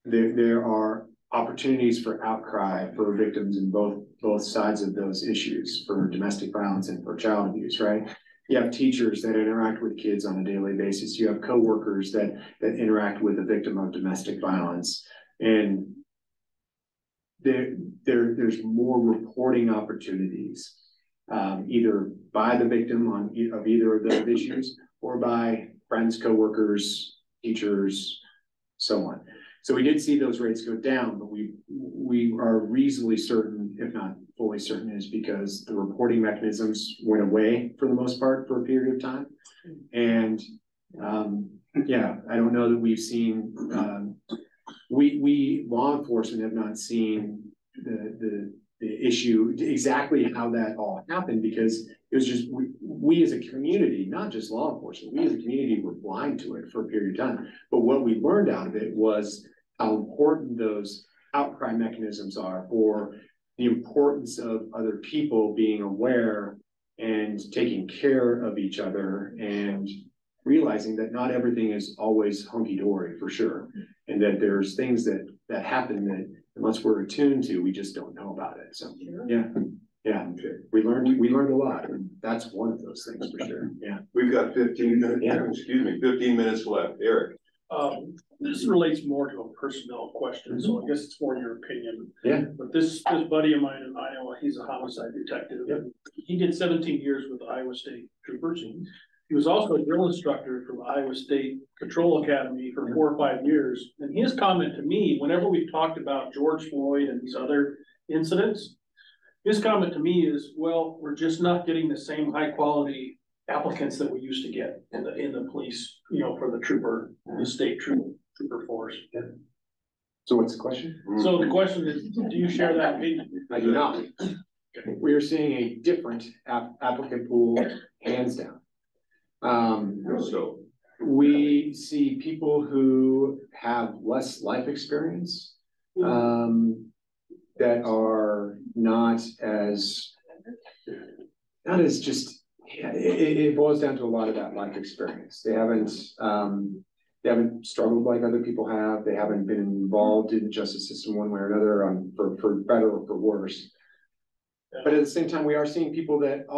S4: there are opportunities for outcry for victims in both sides of those issues, for domestic violence and for child abuse, right? You have teachers that interact with kids on a daily basis. You have coworkers that interact with a victim of domestic violence, and there's more reporting opportunities, either by the victim of either of those issues or by friends, coworkers, teachers, so on. So we did see those rates go down, but we are reasonably certain, if not fully certain, is because the reporting mechanisms went away for the most part for a period of time. And yeah, I don't know that we've seen, we law enforcement have not seen the issue exactly how that all happened, because it was just we as a community, not just law enforcement, we as a community were blind to it for a period of time. But what we learned out of it was how important those outcry mechanisms are, for the importance of other people being aware and taking care of each other, and realizing that not everything is always hunky-dory for sure, and that there's things that happen that unless we're attuned to, we just don't know about it. So yeah, we learned a lot, and that's one of those things for sure. Yeah,
S1: we've got 15 minutes. 15 minutes left. Eric.
S10: This relates more to a personnel question, so I guess it's more your opinion.
S4: Yeah.
S10: But this buddy of mine in Iowa, he's a homicide detective. Yep. He did 17 years with the Iowa State Troopers. He was also a drill instructor from the Iowa State Patrol Academy for 4 or 5 years. And his comment to me, whenever we've talked about George Floyd and these other incidents, his comment to me is, well, we're just not getting the same high quality applicants that we used to get in the police, for the state trooper force.
S4: Yeah. So what's the question?
S10: So the question is, do you share that opinion?
S4: I do not. Okay. We are seeing a different applicant pool, hands down.
S1: So
S4: we see people who have less life experience, that are not as just, it boils down to a lot of that life experience. They haven't struggled like other people have. They haven't been involved in the justice system one way or another, for better or for worse. But at the same time, we are seeing people that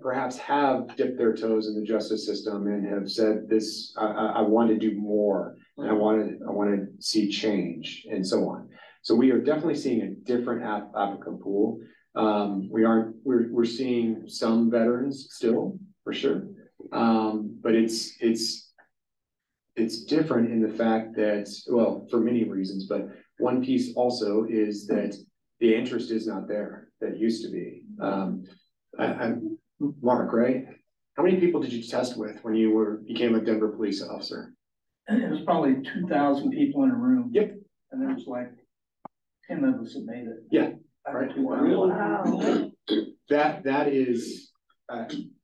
S4: perhaps have dipped their toes in the justice system and have said, "This, I want to do more, and I want to see change," and so on. So we are definitely seeing a different applicant pool. We're seeing some veterans still, for sure, but it's different in the fact that, well, for many reasons, but one piece also is that the interest is not there that used to be. Mark, right? How many people did you test with when you became a Denver police officer?
S7: It was probably 2,000 people in a room.
S4: Yep.
S7: And there was like 10 of us that made it.
S4: Yeah. Right.
S6: Wow.
S4: That is,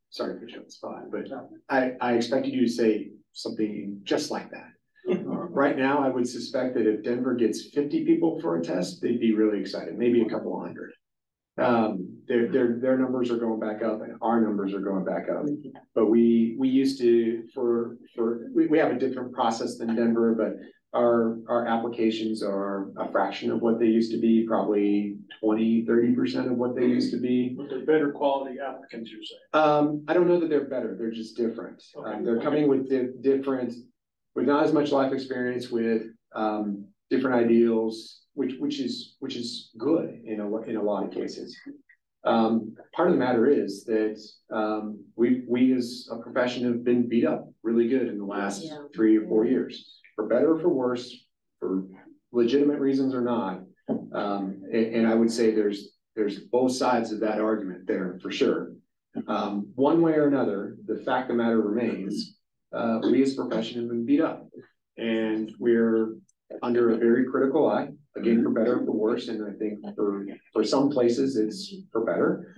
S4: sorry to put you on the spot, but I expected you to say something just like that. Right now, I would suspect that if Denver gets 50 people for a test, they'd be really excited, maybe a couple of hundred. Their numbers are going back up, and our numbers are going back up. But we used to, we have a different process than Denver, but our applications are a fraction of what they used to be, probably 20-30% of what they used to be.
S10: But they're better quality applicants, you're saying?
S4: I don't know that they're better, they're just different.
S10: Okay.
S4: They're coming with with not as much life experience, with different ideals, which is good in a lot of cases. Part of the matter is that we as a profession have been beat up really good in the last 3 or 4 years, for better or for worse, for legitimate reasons or not. And I would say there's both sides of that argument there for sure. One way or another, the fact of the matter remains, we as a profession have been beat up. and we're under a very critical eye, again, for better or for worse, and I think for some places it's for better.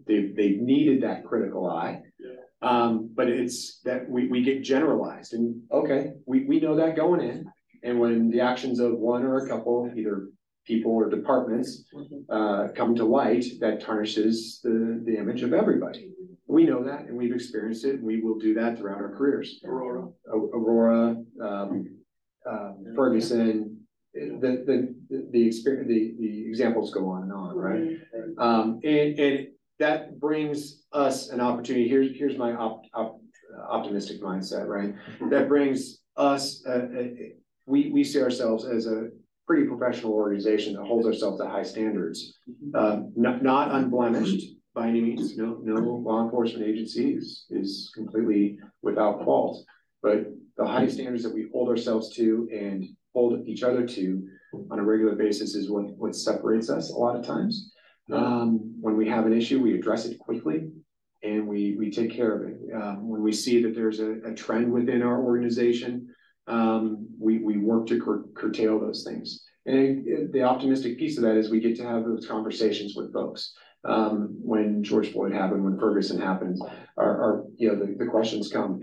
S4: They've needed that critical eye. But it's that we get generalized, and okay, we know that going in, and when the actions of one or a couple, either people or departments, come to light, that tarnishes the image of everybody. We know that, and we've experienced it, and we will do that throughout our careers. Aurora, Ferguson, the experience, the examples go on and on, right? And that brings us an opportunity. Here's my optimistic mindset, right? That brings us, we see ourselves as a pretty professional organization that holds ourselves to high standards, not unblemished by any means. No law enforcement agency is completely without fault, but the high standards that we hold ourselves to and hold each other to on a regular basis is what separates us a lot of times. When we have an issue, we address it quickly and we take care of it. When we see that there's a trend within our organization, we work to curtail those things. And the optimistic piece of that is we get to have those conversations with folks. When George Floyd happened, when Ferguson happened, the questions come,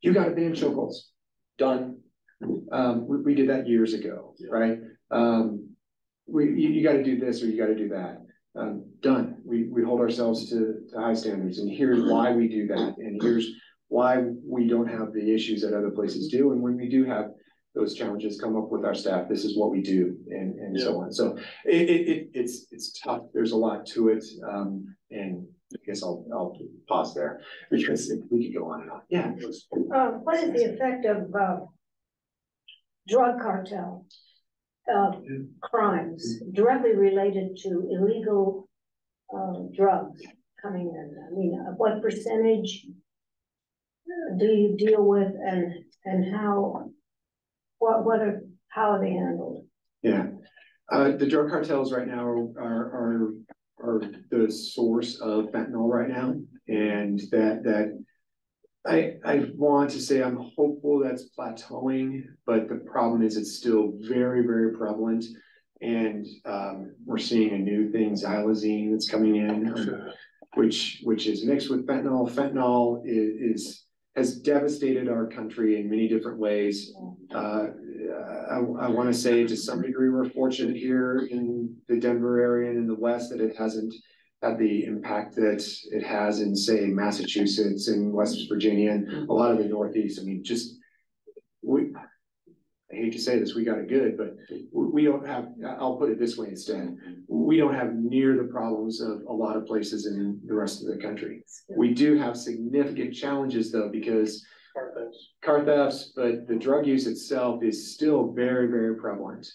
S4: you got to ban chokeholds. Done. We did that years ago, right? You got to do this or you got to do that. Done. We hold ourselves to high standards, and here's why we do that, and here's why we don't have the issues that other places do, and when we do have those challenges come up with our staff, this is what we do, and so on. So it's tough. There's a lot to it, and I guess I'll pause there because we could go on and on. Yeah.
S9: What is the effect of drug cartel crimes directly related to illegal drugs coming in? I mean, what percentage do you deal with, and how are they handled?
S4: Yeah, the drug cartels right now are the source of fentanyl right now, and that I want to say I'm hopeful that's plateauing, but the problem is it's still very, very prevalent. And we're seeing a new thing, xylazine, that's coming in, which is mixed with fentanyl. Fentanyl has devastated our country in many different ways. I want to say to some degree we're fortunate here in the Denver area and in the West that it hasn't had the impact that it has in, say, Massachusetts and West Virginia and a lot of the Northeast. I mean, I hate to say this, we got it good, but we don't have, I'll put it this way instead, we don't have near the problems of a lot of places in the rest of the country. We do have significant challenges though, because car thefts, but the drug use itself is still very, very prevalent,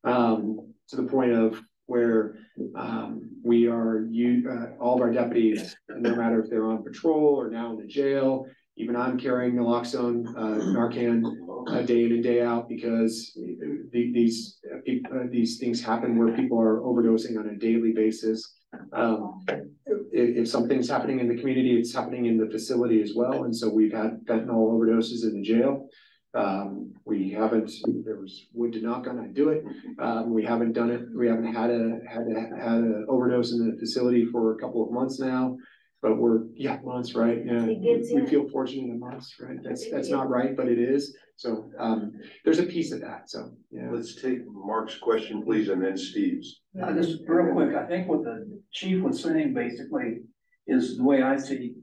S4: to the point of where we are, all of our deputies, no matter if they're on patrol or now in the jail, even I'm carrying naloxone, Narcan, day in and day out, because these things happen where people are overdosing on a daily basis. If something's happening in the community, it's happening in the facility as well. And so we've had fentanyl overdoses in the jail. We haven't, there was wood to knock on, I do it. We haven't done it. We haven't had an overdose in the facility for a couple of months now, but months, right? Yeah, we feel fortunate in months, right? That's not right, but it is. So there's a piece of that. So yeah.
S1: Let's take Mark's question, please, and then Steve's.
S7: Just real quick, I think what the chief was saying basically is the way I see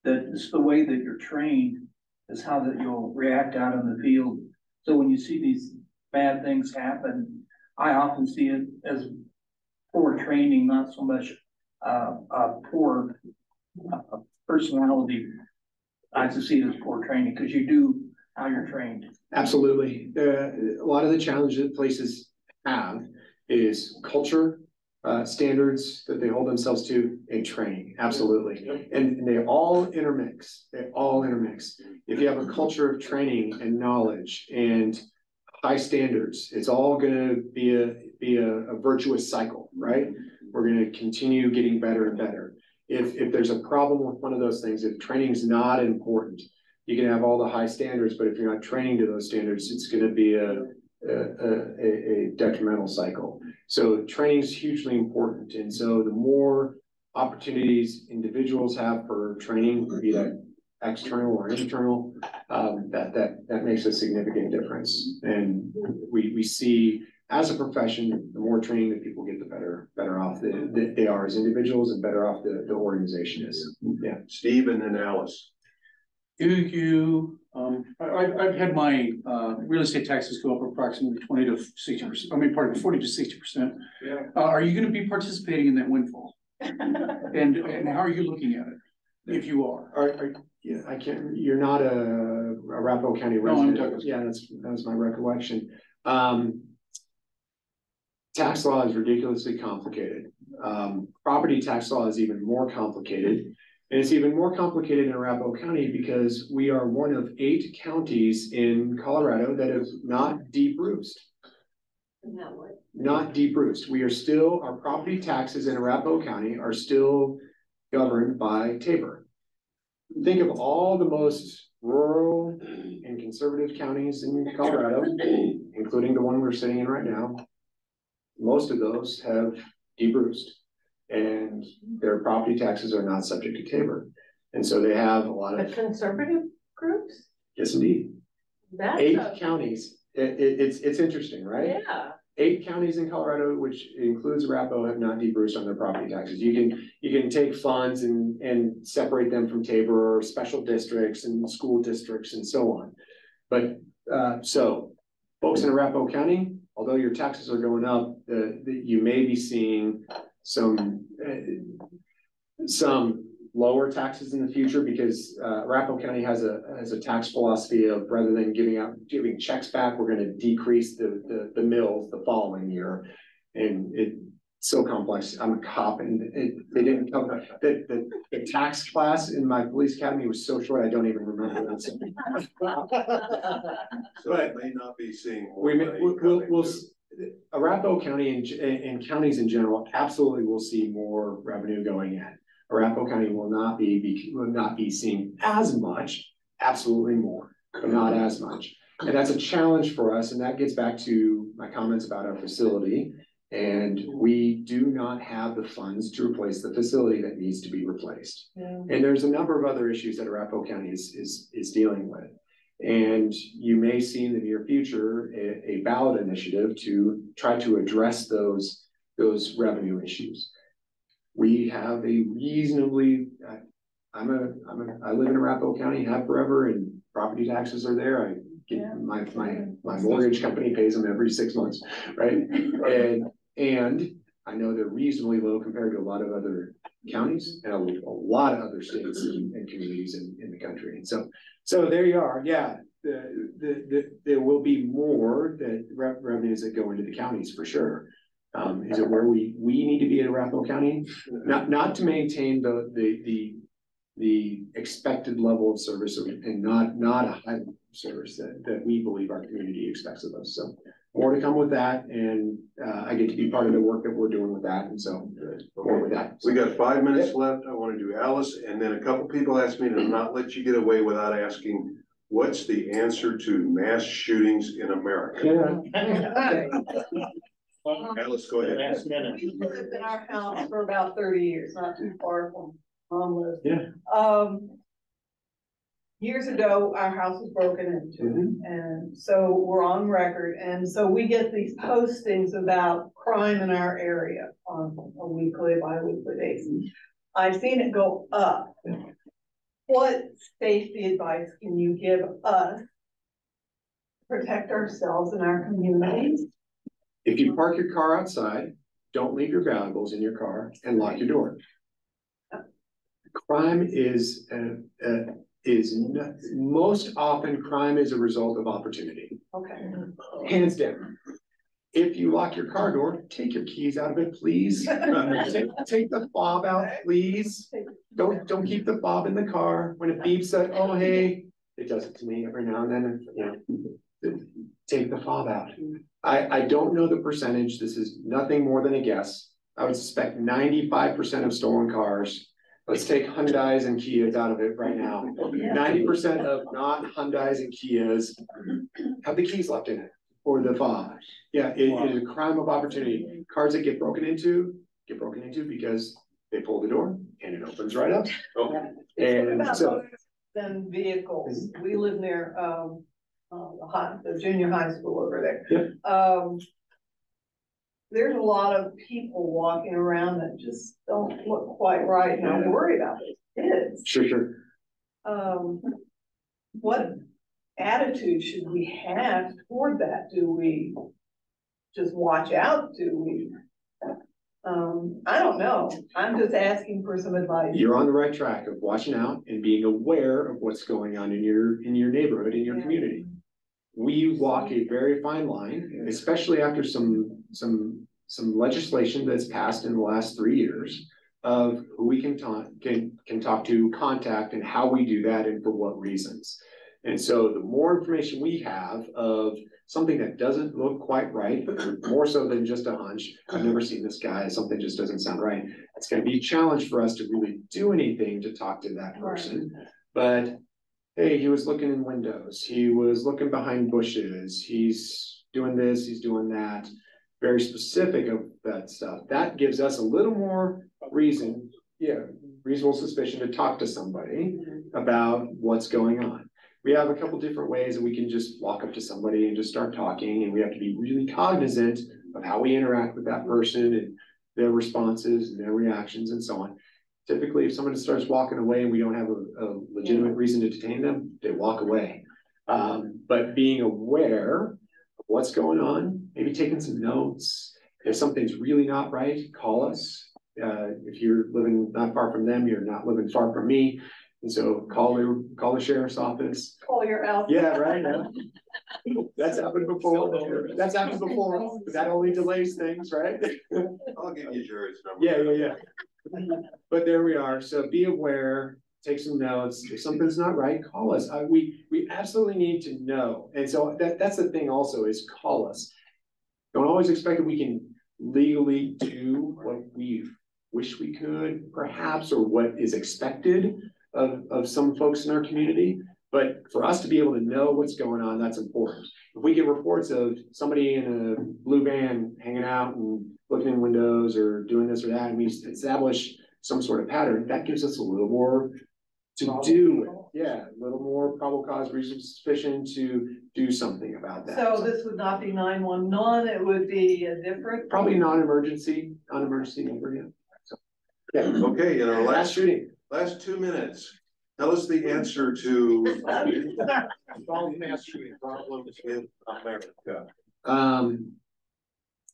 S7: that it's the way that you're trained is how that you'll react out in the field. So when you see these bad things happen, I often see it as poor training, not so much poor personality. I just see it as poor training because you do how you're trained. Absolutely.
S4: A lot of the challenges that places have is culture, standards that they hold themselves to, and training. Absolutely. And they all intermix. If you have a culture of training and knowledge and high standards, it's all going to be a virtuous cycle, right? We're going to continue getting better and better. If there's a problem with one of those things, if training is not important, you can have all the high standards, but if you're not training to those standards, it's gonna be a detrimental cycle. So training is hugely important. And so the more opportunities individuals have for training, be that external or internal, that makes a significant difference. And we see as a profession, the more training that people get, the better off they are as individuals and better off the organization is. Yeah.
S1: Steve and then Alice.
S5: Thank you. I've had my real estate taxes go up approximately 20 to 60%. I mean, pardon, 40 to 60%.
S1: Yeah.
S5: Are you going to be participating in that windfall? And how are you looking at it? If you are.
S4: Yeah, I can't. You're not a Arapahoe County resident. Yeah, that's my recollection. Tax law is ridiculously complicated. Property tax law is even more complicated. And it's even more complicated in Arapahoe County because we are one of 8 counties in Colorado that have not de-bruised. Not de-bruised. We are still, our property taxes in Arapahoe County are still governed by Tabor. Think of all the most rural and conservative counties in Colorado, including the one we're sitting in right now. Most of those have de-bruised, and their property taxes are not subject to Tabor. And so they have a lot of
S6: conservative groups?
S4: Yes, indeed.
S6: That's
S4: 8 counties. It's interesting, right?
S6: Yeah.
S4: 8 counties in Colorado, which includes Arapahoe, have not de-bruised on their property taxes. You can take funds and separate them from Tabor or special districts and school districts and so on. But so folks in Arapahoe County, although your taxes are going up, you may be seeing some lower taxes in the future because Arapahoe County has a tax philosophy of rather than giving checks back, we're going to decrease the mills the following year, and it's so complex. I'm a cop, and they didn't come. The tax class in my police academy was so short I don't even remember that.
S1: So I may not be seeing more
S4: we'll Arapahoe County and counties in general absolutely will see more revenue going in. Arapahoe County will not be seeing as much, absolutely more, but not as much. And that's a challenge for us. And that gets back to my comments about our facility. And we do not have the funds to replace the facility that needs to be replaced. Yeah. And there's a number of other issues that Arapahoe County is dealing with. And you may see in the near future a ballot initiative to try to address those revenue issues. We have a reasonably, I live in Arapahoe County, have forever, and property taxes are there. I get my mortgage company pays them every 6 months, right? And I know they're reasonably low compared to a lot of other counties and a lot of other states and communities in the country. And so there you are. Yeah, there will be more revenues that go into the counties for sure. Is it where we need to be in Arapahoe County? Not to maintain the expected level of service and not a high level of service that we believe our community expects of us. So more to come with that, and I get to be part of the work that we're doing with that, and so more with that.
S1: We got 5 minutes left. I want to do Alice, and then a couple people asked me to not let you get away without asking, what's the answer to mass shootings in America?
S4: Yeah.
S1: Alice, go ahead.
S6: We've lived in our house for about 30 years, not too far from Mom lives.
S4: Yeah.
S6: Years ago, our house was broken into, and so we're on record, and so we get these postings about crime in our area on a weekly, bi-weekly basis. I've seen it go up. What safety advice can you give us to protect ourselves and our communities?
S4: If you park your car outside, don't leave your valuables in your car and lock your door. Crime is most often crime is a result of opportunity.
S6: Okay.
S4: Hands down. If you lock your car door, take your keys out of it, please. Take the fob out, please. Don't keep the fob in the car. When it beeps, oh hey, it does it to me every now and then. You know, take the fob out. I don't know the percentage. This is nothing more than a guess. I would suspect 95% of stolen cars let's take Hyundais and Kias out of it right now. 90% of not Hyundais and Kias have the keys left in it or the fob. Yeah, it is a crime of opportunity. Cars that get broken into because they pull the door and it opens right up. And so
S6: Then vehicles, we live near, the junior high school over there.
S4: Yep.
S6: There's a lot of people walking around that just don't look quite right, and I worry about those kids.
S4: Sure.
S6: What attitude should we have toward that? Do we just watch out? Do we? I don't know. I'm just asking for some advice.
S4: You're on the right track of watching out and being aware of what's going on in your neighborhood, in your community. We walk a very fine line, especially after some legislation that's passed in the last 3 years of who we can talk to, contact, and how we do that and for what reasons. And so the more information we have of something that doesn't look quite right, more so than just a hunch, I've never seen this guy, something just doesn't sound right. It's going to be a challenge for us to really do anything to talk to that person. But hey, he was looking in windows, he was looking behind bushes, he's doing this, he's doing that, very specific of that stuff. That gives us a little more reason, reasonable suspicion to talk to somebody about what's going on. We have a couple different ways that we can just walk up to somebody and just start talking, and we have to be really cognizant of how we interact with that person and their responses and their reactions and so on. Typically, if somebody starts walking away and we don't have a legitimate reason to detain them, they walk away. But being aware of what's going on, maybe taking some notes. If something's really not right, call us. If you're living not far from them, you're not living far from me. And so call the sheriff's office.
S6: Call your house.
S4: Yeah, right. That's happened before. That's happened before. But that only delays things, right?
S1: I'll give you Jared's number.
S4: Yeah. But there we are. So be aware, take some notes. If something's not right, call us. We absolutely need to know. And so that's the thing also is call us. Don't always expect that we can legally do what we wish we could, perhaps, or what is expected of some folks in our community. But for us to be able to know what's going on, that's important. If we get reports of somebody in a blue van hanging out and looking in windows or doing this or that, and we establish some sort of pattern, that gives us a little more to do with. Yeah, a little more probable cause, reasonable suspicion to do something about that.
S6: So this would not be 911, it would be a different?
S4: Probably non-emergency number, yeah. So, yeah.
S1: Okay, in our
S4: Last shooting.
S1: Last 2 minutes, tell us the answer to mass shooting problems in America.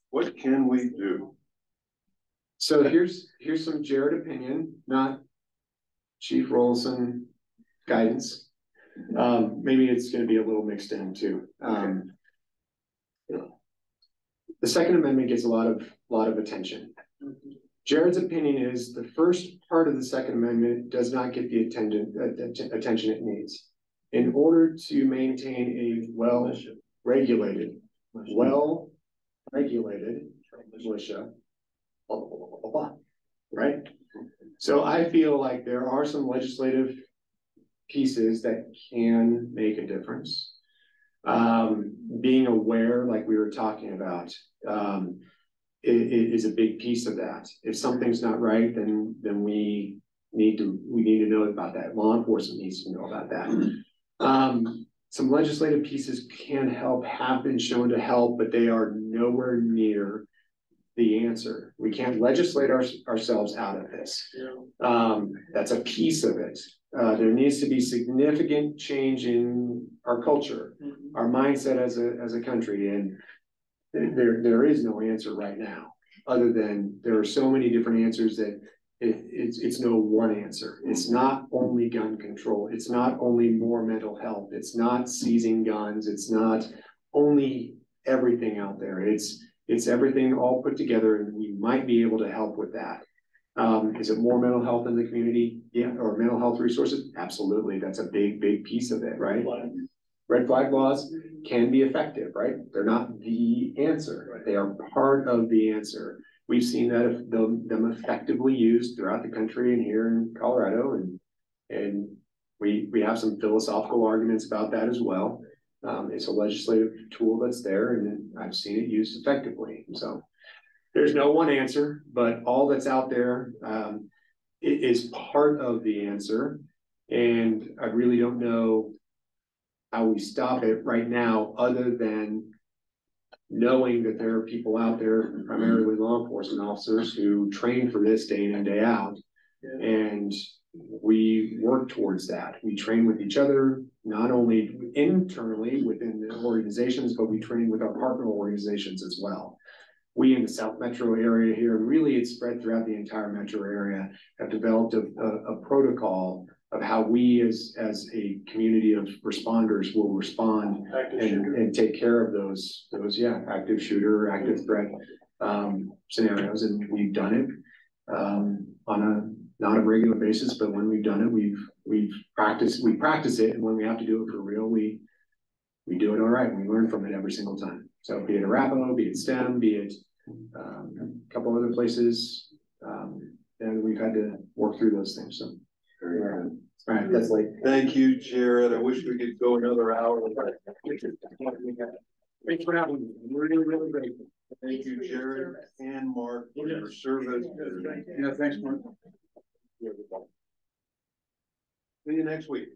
S1: What can we do?
S4: So here's some Jared opinion, not Chief Rowlison guidance. Maybe it's going to be a little mixed in too. The Second Amendment gets a lot of attention. Jared's opinion is the first part of the Second Amendment does not get the attention it needs. In order to maintain a well-regulated militia, blah, blah, blah, blah, blah, blah, right? So I feel like there are some legislative pieces that can make a difference. Being aware, like we were talking about, is a big piece of that. If something's not right, then we need to know about that. Law enforcement needs to know about that. Some legislative pieces can help, have been shown to help, but they are nowhere near the answer. We can't legislate ourselves out of this. That's a piece of it. There needs to be significant change in our culture, our mindset as a country, and there is no answer right now, other than there are so many different answers that it's no one answer. It's not only gun control. It's not only more mental health. It's not seizing guns. It's not only everything out there. It's everything all put together, and we might be able to help with that. Is it more mental health in the community? Yeah, or mental health resources? Absolutely. That's a big piece of it, right? Red flag laws can be effective, right? They're not the answer. They are part of the answer. we've seen that them effectively used throughout the country and here in Colorado, and we have some philosophical arguments about that as well. It's a legislative tool that's there, and I've seen it used effectively. So there's no one answer, but all that's out there it is part of the answer, and I really don't know how we stop it right now, other than knowing that there are people out there, primarily law enforcement officers, who train for this day in and day out. Yeah. And we work towards that. We train with each other, not only internally within the organizations, but we train with our partner organizations as well. We in the South Metro area here, really it's spread throughout the entire metro area, have developed a protocol of how we as a community of responders will respond and take care of those active shooter, active threat scenarios. And we've done it on not a regular basis, but when we've done it, we practice it, and when we have to do it for real, we do it all right. We learn from it every single time. So be it Arapahoe, be it STEM, be it a couple other places, and we've had to work through those things. So
S1: very good.
S4: All right, that's late.
S1: Thank you, Jared. I wish we could go another hour.
S4: Thanks for having me. Really, really grateful.
S1: Thank you, Jared and Mark, for your service.
S5: Yeah, thanks, Mark.
S1: See you next week.